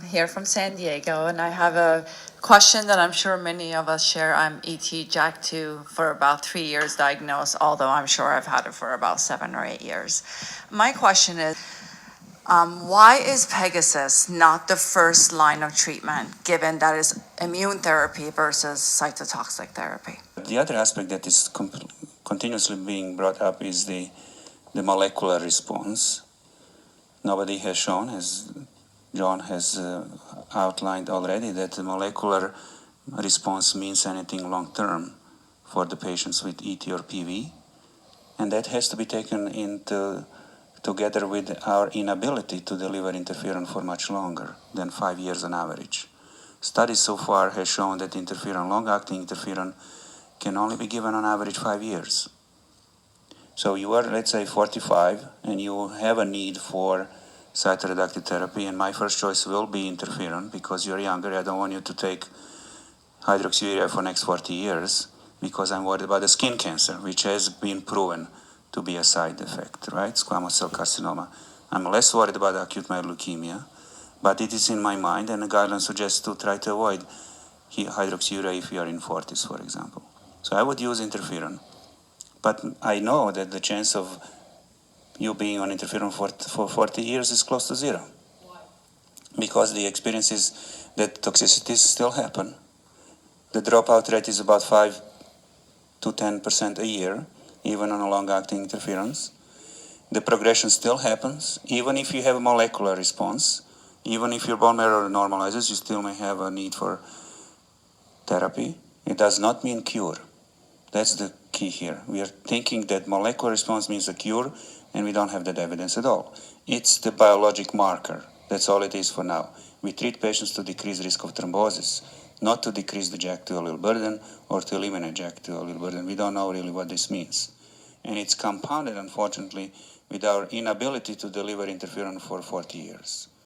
here from San Diego, and I have a question that I'm sure many of us share. I'm Jak2 for about 3 years diagnosed, although I'm sure I've had it for about 7 or 8 years. My question is, why is Pegasys not the first line of treatment, given that it's immune therapy versus cytotoxic therapy? The other aspect that is continuously being brought up is the molecular response. Nobody has shown, as John has outlined already, that the molecular response means anything long-term for the patients with ET or PV. And that has to be taken into together with our inability to deliver interferon for much longer than 5 years on average. Studies so far have shown that interferon, long-acting interferon, can only be given on average 5 years. So you are, let's say, 45, and you have a need for cytoreductive therapy, and my first choice will be interferon because you're younger. I don't want you to take hydroxyurea for next 40 years because I'm worried about the skin cancer, which has been proven to be a side effect, right? Squamous cell carcinoma. I'm less worried about acute myeloid leukemia, but it is in my mind, and the guidelines suggest to try to avoid hydroxyurea if you are in 40s, for example. So I would use interferon. But I know that the chance of you being on interferon for 40 years is close to zero. Why? Because the experience is that toxicities still happen. The dropout rate is about 5 to 10% a year, even on a long-acting interferons. The progression still happens, even if you have a molecular response, even if your bone marrow normalizes, you still may have a need for therapy. It does not mean cure. That's the key here. We are thinking that molecular response means a cure, and we don't have that evidence at all. It's the biologic marker. That's all it is for now. We treat patients to decrease risk of thrombosis, not to decrease the Jak2 allele burden or to eliminate Jak2 allele burden. We don't know really what this means. And it's compounded, unfortunately, with our inability to deliver interferon for 40 years.